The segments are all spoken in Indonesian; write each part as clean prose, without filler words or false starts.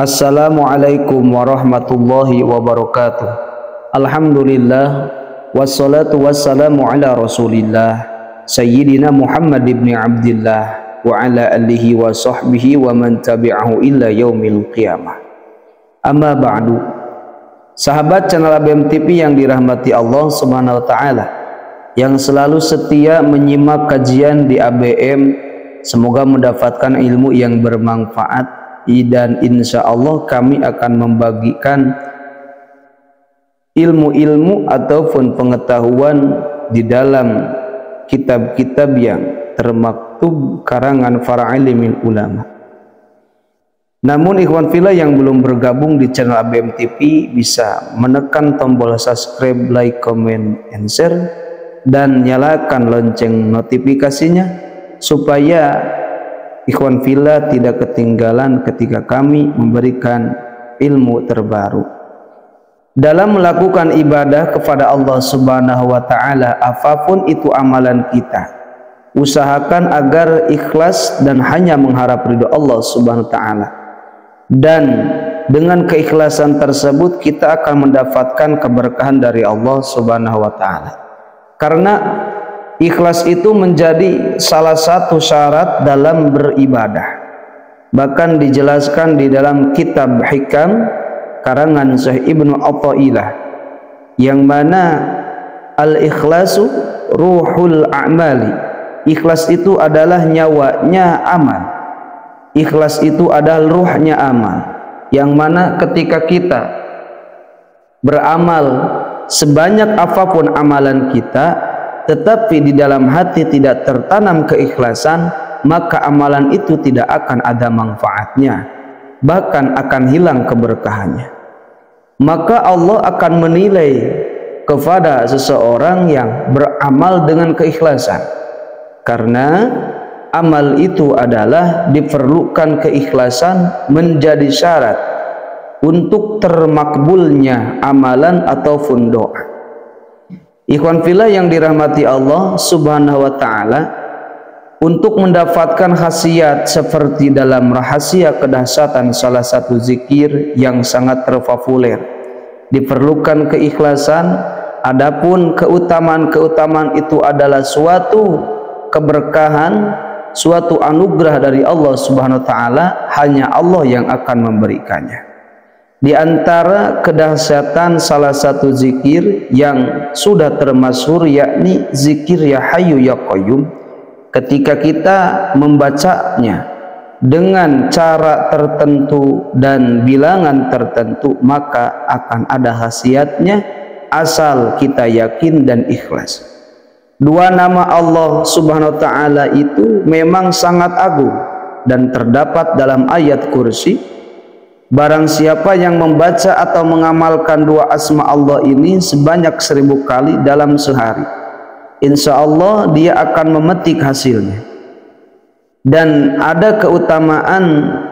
Assalamualaikum warahmatullahi wabarakatuh. Alhamdulillah wassalatu wassalamu ala Rasulillah Sayyidina Muhammad ibn Abdillah wa ala alihi wa sahbihi wa man tabi'ahu illa yaumil qiyamah. Amma ba'du. Sahabat channel ABM TV yang dirahmati Allah Subhanahu wa taala, yang selalu setia menyimak kajian di ABM, semoga mendapatkan ilmu yang bermanfaat, dan insya Allah kami akan membagikan ilmu-ilmu ataupun pengetahuan di dalam kitab-kitab yang termaktub karangan para alimil ulama. Namun ikhwan fillah yang belum bergabung di channel ABM TV bisa menekan tombol subscribe, like, comment, and share, dan nyalakan lonceng notifikasinya supaya ikhwan fillah tidak ketinggalan ketika kami memberikan ilmu terbaru. Dalam melakukan ibadah kepada Allah Subhanahu wa taala, apapun itu amalan kita, usahakan agar ikhlas dan hanya mengharap ridho Allah Subhanahu wa taala. Dan dengan keikhlasan tersebut kita akan mendapatkan keberkahan dari Allah Subhanahu wa taala. Karena ikhlas itu menjadi salah satu syarat dalam beribadah. Bahkan dijelaskan di dalam kitab Hikam karangan Syekh Ibnu Athaillah, yang mana al-ikhlasu ruhul a'mali. Ikhlas itu adalah nyawanya amal. Ikhlas itu adalah ruhnya amal, yang mana ketika kita beramal sebanyak apapun amalan kita, tetapi di dalam hati tidak tertanam keikhlasan, maka amalan itu tidak akan ada manfaatnya, bahkan akan hilang keberkahannya. Maka Allah akan menilai kepada seseorang yang beramal dengan keikhlasan, karena amal itu adalah diperlukan keikhlasan menjadi syarat untuk termakbulnya amalan ataupun doa. Ikhwan fillah yang dirahmati Allah Subhanahu wa taala, untuk mendapatkan khasiat seperti dalam rahasia kedahsyatan salah satu zikir yang sangat terpopuler, diperlukan keikhlasan. Adapun keutamaan-keutamaan itu adalah suatu keberkahan, suatu anugerah dari Allah Subhanahu wa taala, hanya Allah yang akan memberikannya. Di antara kedahsyatan salah satu zikir yang sudah termasyhur, yakni zikir Ya Hayyu Ya Qayyum. Ketika kita membacanya dengan cara tertentu dan bilangan tertentu, maka akan ada khasiatnya asal kita yakin dan ikhlas. Dua nama Allah Subhanahu wa taala itu memang sangat agung dan terdapat dalam ayat kursi. Barang siapa yang membaca atau mengamalkan dua asma Allah ini sebanyak 1000 kali dalam sehari, insya Allah dia akan memetik hasilnya. Dan ada keutamaan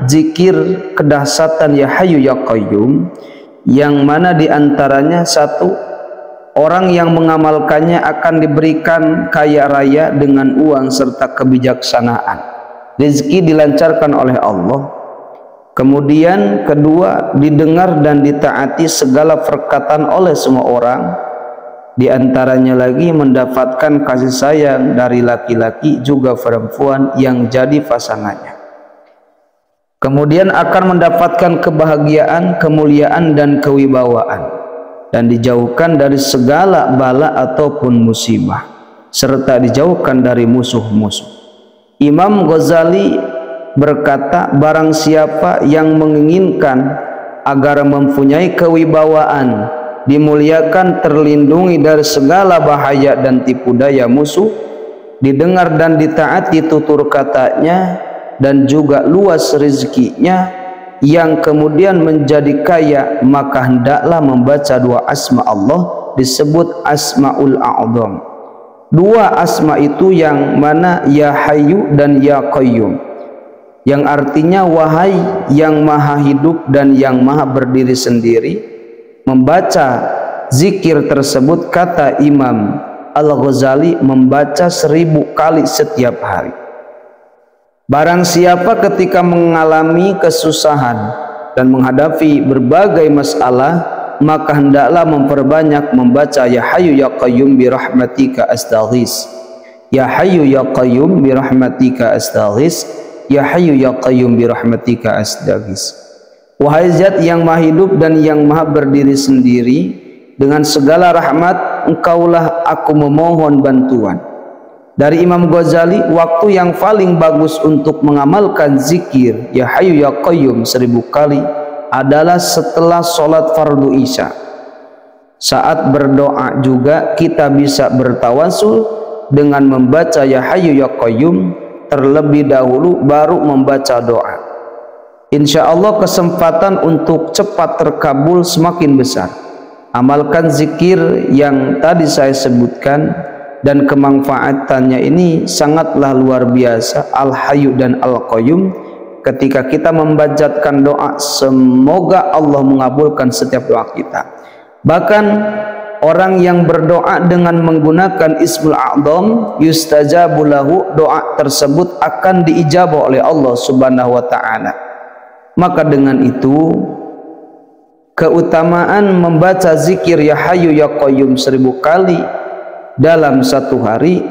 zikir kedahsyatan Ya Hayyu Ya Qayyum, yang mana diantaranya satu, orang yang mengamalkannya akan diberikan kaya raya dengan uang serta kebijaksanaan. Rezeki dilancarkan oleh Allah. Kemudian kedua, didengar dan ditaati segala perkataan oleh semua orang. Di antaranya lagi mendapatkan kasih sayang dari laki-laki juga perempuan yang jadi pasangannya. Kemudian akan mendapatkan kebahagiaan, kemuliaan dan kewibawaan, dan dijauhkan dari segala bala ataupun musibah, serta dijauhkan dari musuh-musuh. Imam Ghazali berkata, barang siapa yang menginginkan agar mempunyai kewibawaan, dimuliakan, terlindungi dari segala bahaya dan tipu daya musuh, didengar dan ditaati tutur katanya, dan juga luas rezekinya, yang kemudian menjadi kaya, maka hendaklah membaca dua asma Allah, disebut Asmaul A'zam. Dua asma itu yang mana Ya Hayyu dan Ya Qayyum, yang artinya wahai yang maha hidup dan yang maha berdiri sendiri. Membaca zikir tersebut, kata Imam Al-Ghazali, membaca 1000 kali setiap hari. Barang siapa ketika mengalami kesusahan dan menghadapi berbagai masalah, maka hendaklah memperbanyak membaca Ya Hayyu Ya Qayyum bi rahmatika astaghis. Ya Hayyu Ya Qayyum bi rahmatika astaghis. Ya Hayyu Ya Qayyum bi rahmatika astaghis. Wahai Zat yang Maha Hidup dan yang Maha berdiri sendiri, dengan segala rahmat Engkaulah aku memohon bantuan. Dari Imam Ghazali, waktu yang paling bagus untuk mengamalkan zikir Ya Hayyu Ya Qayyum 1000 kali adalah setelah sholat fardu isya. Saat berdoa juga kita bisa bertawasul dengan membaca Ya Hayyu Ya Qayyum terlebih dahulu baru membaca doa. Insya Allah kesempatan untuk cepat terkabul semakin besar. Amalkan zikir yang tadi saya sebutkan, dan kemanfaatannya ini sangatlah luar biasa. Al-Hayyu dan Al-Qayyum, ketika kita membacakan doa, semoga Allah mengabulkan setiap doa kita. Bahkan orang yang berdoa dengan menggunakan Ismul A'zam, yustajabu lahu, doa tersebut akan diijabah oleh Allah Subhanahu wa ta'ala. Maka dengan itu, keutamaan membaca zikir Ya Hayyu Ya Qayyum 1000 kali dalam satu hari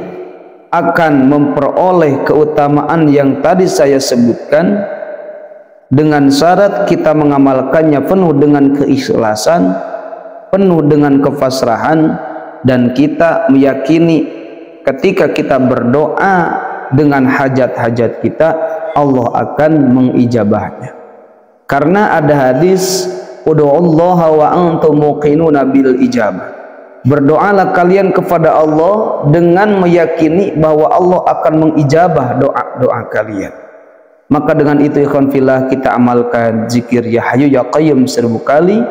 akan memperoleh keutamaan yang tadi saya sebutkan, dengan syarat kita mengamalkannya penuh dengan keikhlasan, penuh dengan kepasrahan, dan kita meyakini ketika kita berdoa dengan hajat-hajat kita, Allah akan mengijabahnya. Karena ada hadis, ud'ullaha wa antum muqinuna bil ijabah. Berdoalah kalian kepada Allah dengan meyakini bahwa Allah akan mengijabah doa-doa kalian. Maka dengan itu ikhwan fillah, kita amalkan zikir Ya Hayyu Ya Qayyum 1000 kali,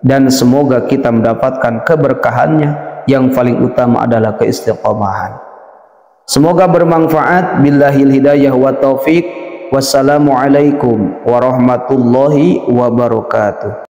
dan semoga kita mendapatkan keberkahannya. Yang paling utama adalah keistiqomahan. Semoga bermanfaat. Billahil hidayah wa taufiq. Wassalamualaikum warahmatullahi wabarakatuh.